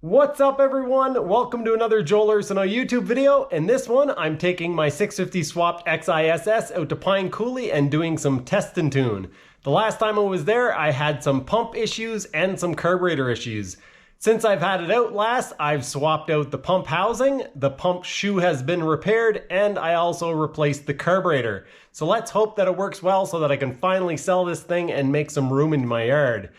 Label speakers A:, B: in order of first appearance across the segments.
A: What's up everyone? Welcome to another Joel Arsenault YouTube video. In this one, I'm taking my 650 swapped XI650SS out to Pine Coulee and doing some test and tune. The last time I was there, I had some pump issues and some carburetor issues. Since I've had it out last, I've swapped out the pump housing, the pump shoe has been repaired, and I also replaced the carburetor. So let's hope that it works well so that I can finally sell this thing and make some room in my yard.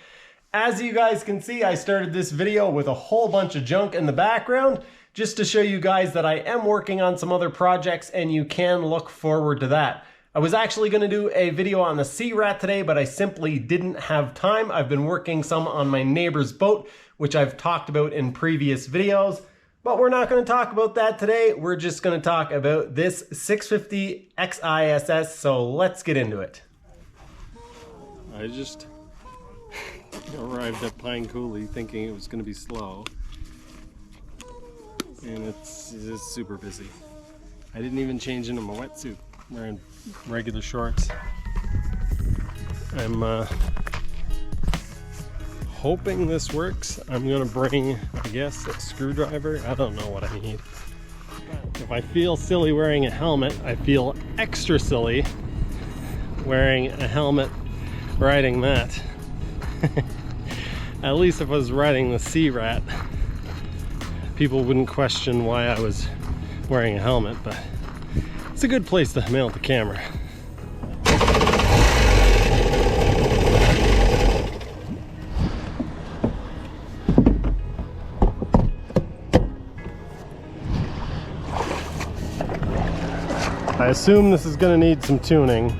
A: As you guys can see, I started this video with a whole bunch of junk in the background just to show you guys that I am working on some other projects and you can look forward to that. I was actually going to do a video on the sea rat today, but I simply didn't have time. I've been working some on my neighbor's boat, which I've talked about in previous videos, but we're not going to talk about that today. We're just going to talk about this 650 XI650SS, so let's get into it. I just arrived at Pine Coulee thinking it was going to be slow, and it's just super busy. I didn't even change into my wetsuit, I'm wearing regular shorts. I'm hoping this works. I'm going to bring, I guess, a screwdriver. I don't know what I need. If I feel silly wearing a helmet, I feel extra silly wearing a helmet riding that. At least if I was riding the sea rat, people wouldn't question why I was wearing a helmet, but it's a good place to mount the camera. I assume this is going to need some tuning.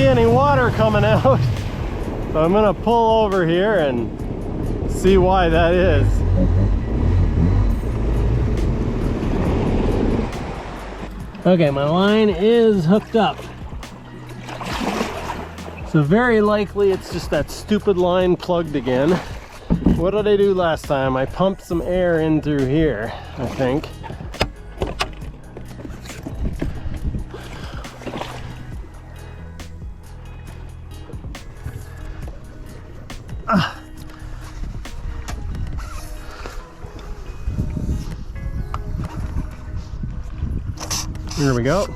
A: Any water coming out, so I'm gonna pull over here and see why that is. Okay, my line is hooked up, so very likely it's just that stupid line plugged again. What did I do last time? I pumped some air in through here, I think. Here we go.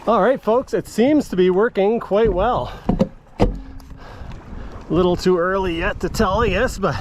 A: All right, folks, it seems to be working quite well. A little too early yet to tell, I guess, but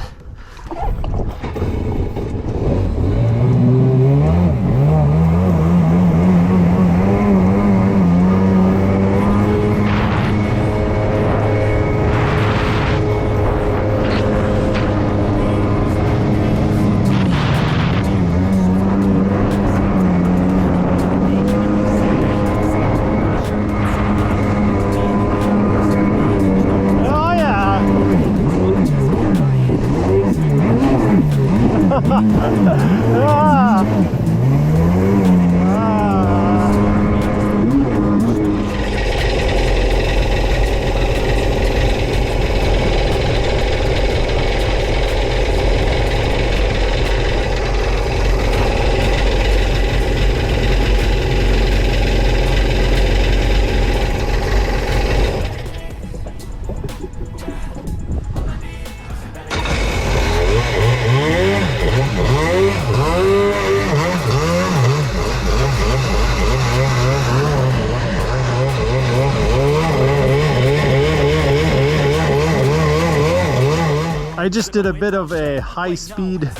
A: I just did a bit of a high-speed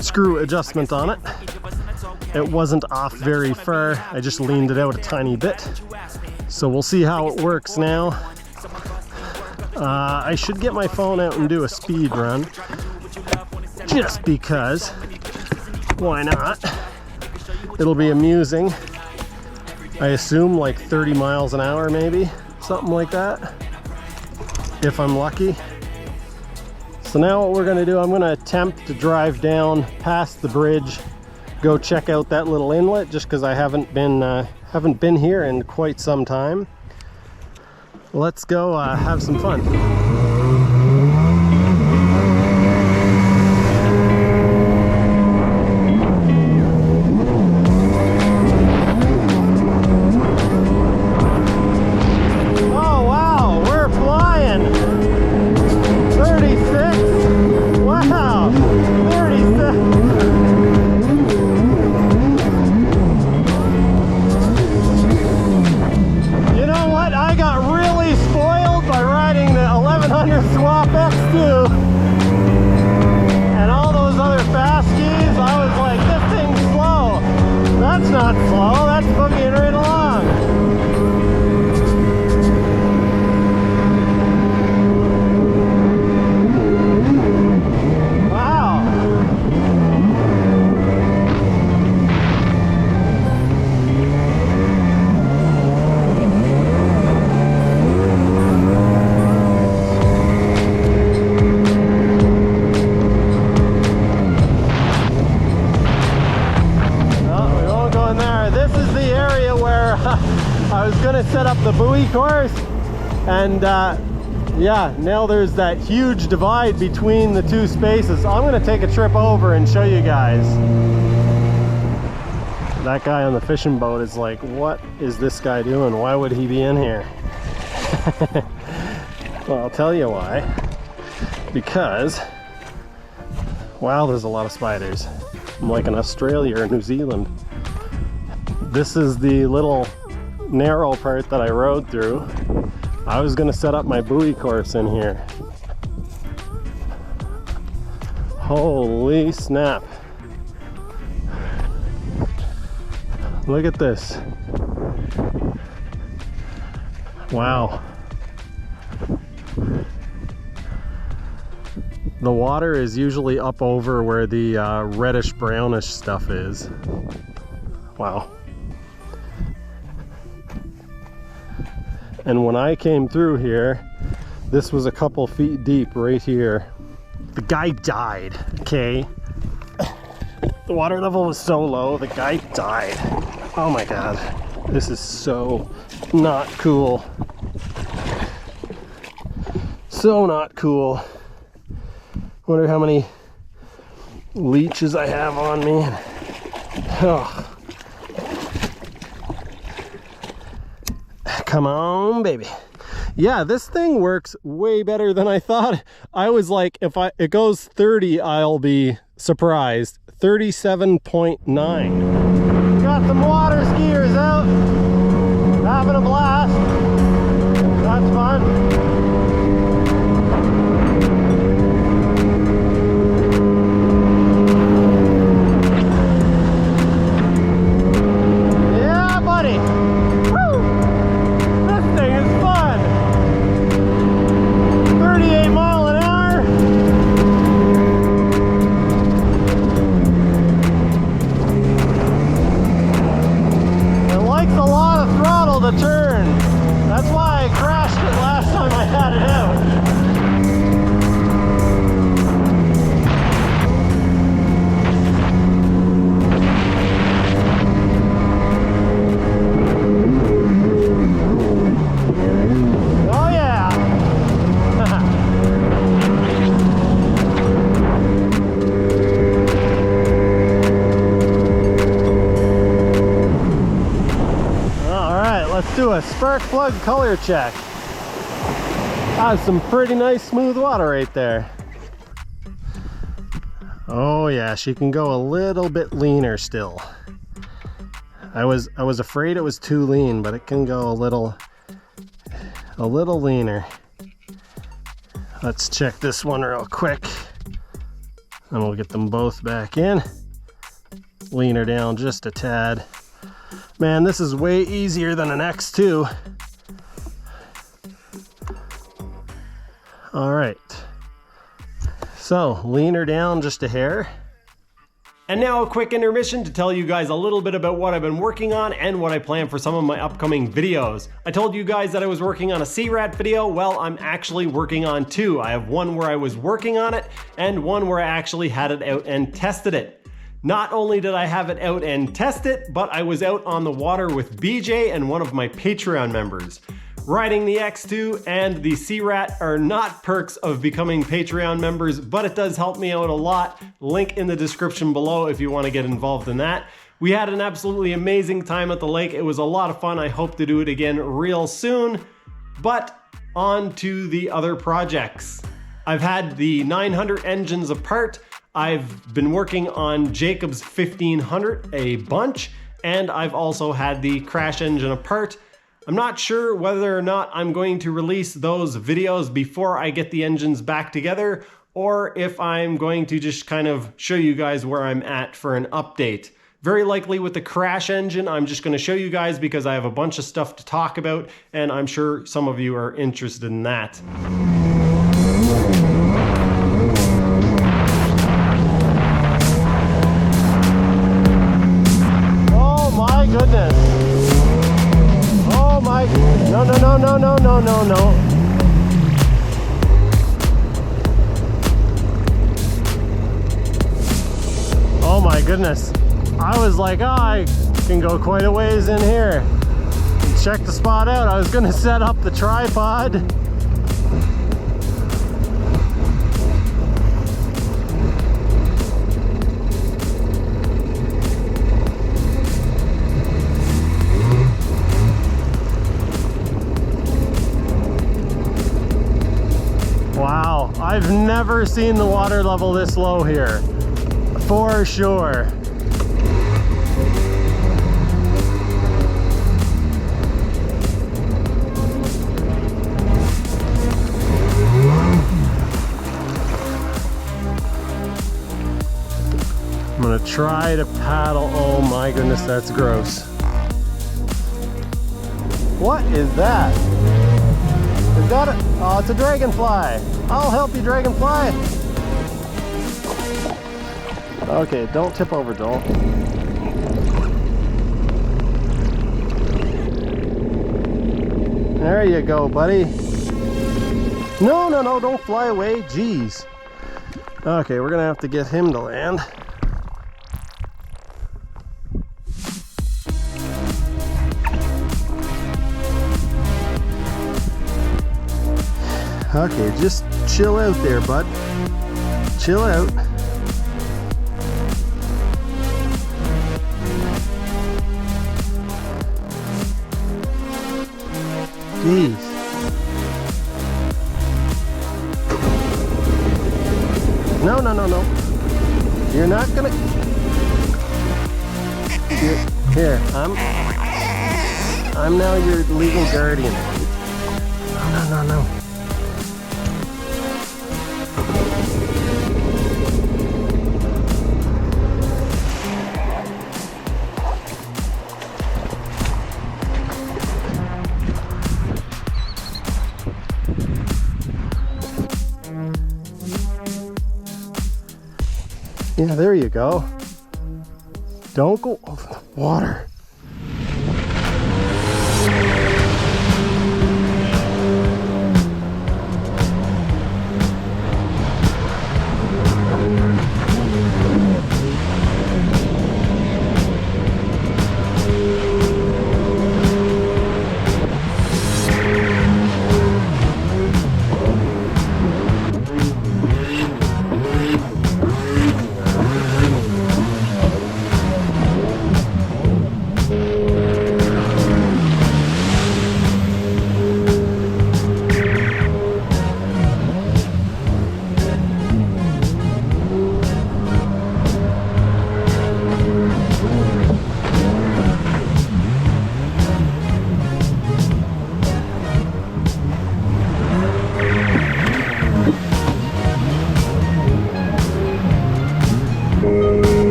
A: screw adjustment on it. It wasn't off very far. I just leaned it out a tiny bit. So we'll see how it works now. I should get my phone out and do a speed run. just because, why not? It'll be amusing. I assume like 30 miles an hour maybe, something like that, if I'm lucky. So now what we're gonna do, I'm gonna attempt to drive down past the bridge, go check out that little inlet, just because I haven't been here in quite some time. Let's go have some fun. Not slow, that's boogieing right along. Wow. I was gonna set up the buoy course, and yeah, now there's that huge divide between the two spaces. I'm gonna take a trip over and show you guys. That guy on the fishing boat is like, what is this guy doing? Why would he be in here? Well, I'll tell you why. Because, wow, there's a lot of spiders. I'm like in Australia or New Zealand. This is the little narrow part that I rode through. I was gonna set up my buoy course in here. Holy snap. Look at this. Wow. The water is usually up over where the reddish brownish stuff is. Wow. And when I came through here, this was a couple feet deep right here. The guy died, okay? The water level was so low, the guy died. Oh my God, this is so not cool. So not cool. Wonder how many leeches I have on me. Oh. Come on, baby. Yeah, this thing works way better than I thought. I was like, if it goes 30, I'll be surprised. 37.9. Got some water skiers out, having a blast. That's fun. Do a spark plug color check. That's some pretty nice smooth water right there. Oh yeah, she can go a little bit leaner still. I was afraid it was too lean, but it can go a little leaner. Let's check this one real quick, and we'll get them both back in. Lean her down just a tad. Man, this is way easier than an X2. All right, So lean her down just a hair. And now a quick intermission to tell you guys a little bit about what I've been working on and what I plan for some of my upcoming videos. I told you guys that I was working on a CRAT video. Well, I'm actually working on two. I have one where I was working on it and one where I actually had it out and tested it. Not only did I have it out and test it, but I was out on the water with BJ and one of my Patreon members. Riding the X2 and the CRAT are not perks of becoming Patreon members, but it does help me out a lot. Link in the description below if you want to get involved in that. We had an absolutely amazing time at the lake. It was a lot of fun. I hope to do it again real soon. But on to the other projects. I've had the 900 engines apart. I've been working on Jacob's 1500 a bunch, and I've also had the crash engine apart. I'm not sure whether or not I'm going to release those videos before I get the engines back together, or if I'm going to just kind of show you guys where I'm at for an update. Very likely with the crash engine, I'm just going to show you guys because I have a bunch of stuff to talk about, and I'm sure some of you are interested in that. Oh my goodness. Oh my, no, no, no, no, no, no, no, no. Oh my goodness. I was like, oh, I can go quite a ways in here. And check the spot out. I was gonna set up the tripod. Wow, I've never seen the water level this low here, for sure. I'm gonna try to paddle. Oh my goodness, that's gross. What is that? Is that a, oh, it's a dragonfly. I'll help you, dragonfly. Okay, don't tip over, Joel. There you go, buddy. No, no, no, don't fly away. Jeez. Okay, we're gonna have to get him to land. Okay, just chill out there, bud. Chill out. Jeez. No, no, no, no. You're not gonna... Here, I'm now your legal guardian. No, no, no, no. Yeah, there you go. Don't go over the water.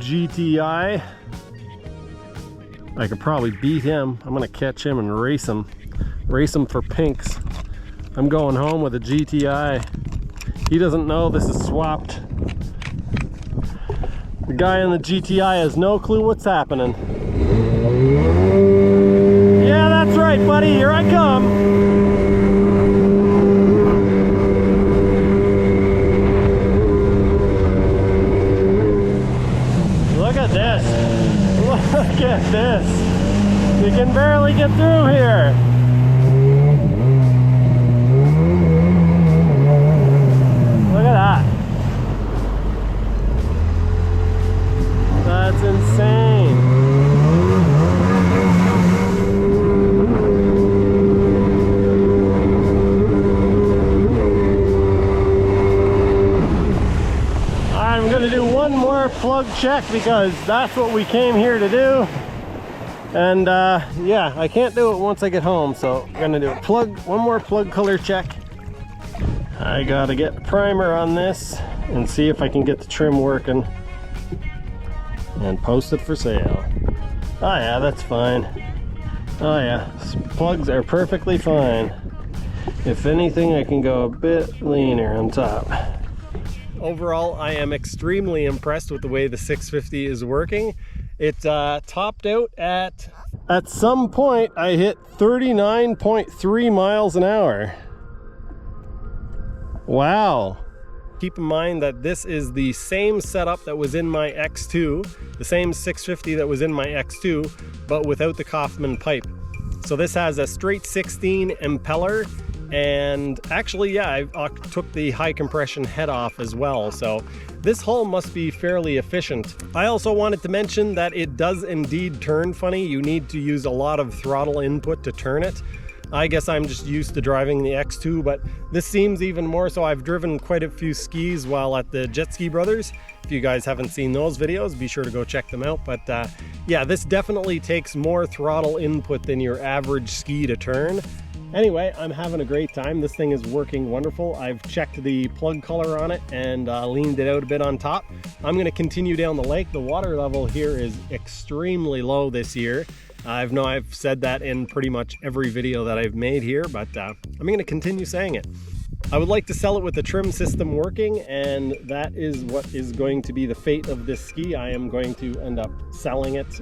A: GTI. I could probably beat him. I'm gonna catch him and race him for pinks. I'm going home with a GTI. He doesn't know this is swapped. The guy in the GTI has no clue what's happening. Yeah, that's right, buddy. Here I come. Look at this. Look at this. You can barely get through here. Look at that. That's insane. I'm gonna do one more plug check because that's what we came here to do. And yeah, I can't do it once I get home, so I'm gonna do one more plug color check. I gotta get a primer on this and see if I can get the trim working and post it for sale. Oh yeah, that's fine. Oh yeah, plugs are perfectly fine. If anything, I can go a bit leaner on top. Overall, I am extremely impressed with the way the 650 is working. It topped out at some point I hit 39.3 miles an hour. Wow. Keep in mind that this is the same setup that was in my X2, the same 650 that was in my X2, but without the Kaufman pipe. So this has a straight 16 impeller, and actually, yeah, I took the high compression head off as well, so this hull must be fairly efficient. I also wanted to mention that it does indeed turn funny. You need to use a lot of throttle input to turn it. I guess I'm just used to driving the X2, but this seems even more so. I've driven quite a few skis while at the Jet Ski Brothers. If you guys haven't seen those videos, be sure to go check them out. But yeah, this definitely takes more throttle input than your average ski to turn. Anyway, I'm having a great time. This thing is working wonderful. I've checked the plug color on it and leaned it out a bit on top. I'm gonna continue down the lake. The water level here is extremely low this year. I know I've said that in pretty much every video that I've made here, but I'm going to continue saying it. I would like to sell it with the trim system working, and that is what is going to be the fate of this ski. I am going to end up selling it,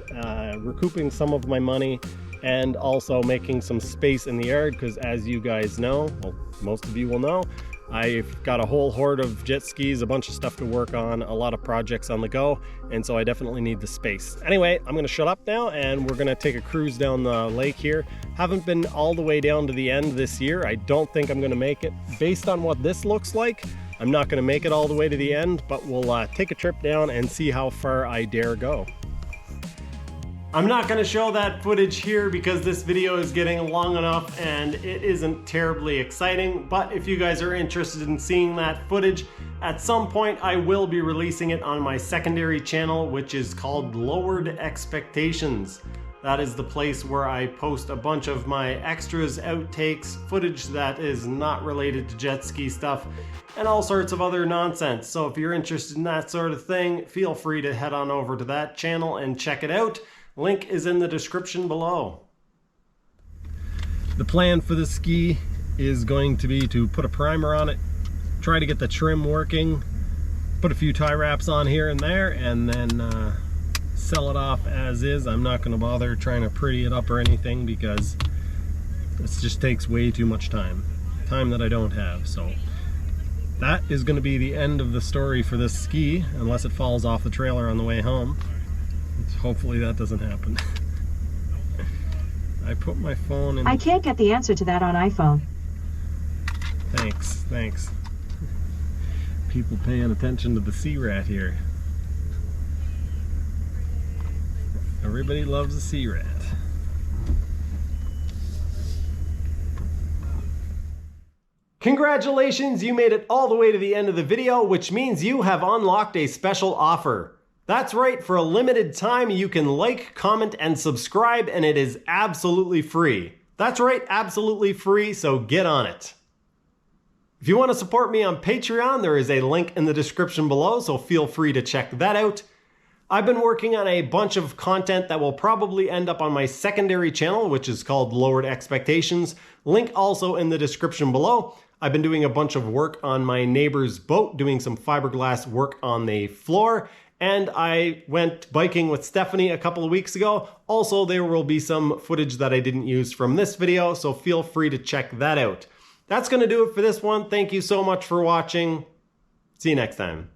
A: recouping some of my money, and also making some space in the yard, because as you guys know, well, most of you will know, I've got a whole horde of jet skis, a bunch of stuff to work on, a lot of projects on the go, and so I definitely need the space. Anyway, I'm gonna shut up now and we're gonna take a cruise down the lake here. Haven't been all the way down to the end this year. I don't think I'm gonna make it. Based on what this looks like, I'm not gonna make it all the way to the end, but we'll take a trip down and see how far I dare go. I'm not going to show that footage here because this video is getting long enough and it isn't terribly exciting, but if you guys are interested in seeing that footage, at some point I will be releasing it on my secondary channel, which is called Lowered Expectations. That is the place where I post a bunch of my extras, outtakes, footage that is not related to jet ski stuff, and all sorts of other nonsense. So if you're interested in that sort of thing, feel free to head on over to that channel and check it out. Link is in the description below. The plan for the ski is going to be to put a primer on it, try to get the trim working, put a few tie wraps on here and there, and then sell it off as is. I'm not going to bother trying to pretty it up or anything because this just takes way too much time that I don't have. So that is going to be the end of the story for this ski, unless it falls off the trailer on the way home. Hopefully that doesn't happen. I put my phone in...
B: I can't get the answer to that on iPhone.
A: Thanks. People paying attention to the sea rat here. Everybody loves a sea rat. Congratulations, you made it all the way to the end of the video, which means you have unlocked a special offer. That's right, for a limited time you can like, comment, and subscribe, and it is absolutely free. That's right, absolutely free, so get on it. If you want to support me on Patreon, there is a link in the description below, so feel free to check that out. I've been working on a bunch of content that will probably end up on my secondary channel, which is called Lowered Expectations. Link also in the description below. I've been doing a bunch of work on my neighbor's boat, doing some fiberglass work on the floor. And I went biking with Stephanie a couple of weeks ago. Also, there will be some footage that I didn't use from this video, so feel free to check that out. That's going to do it for this one. Thank you so much for watching. See you next time.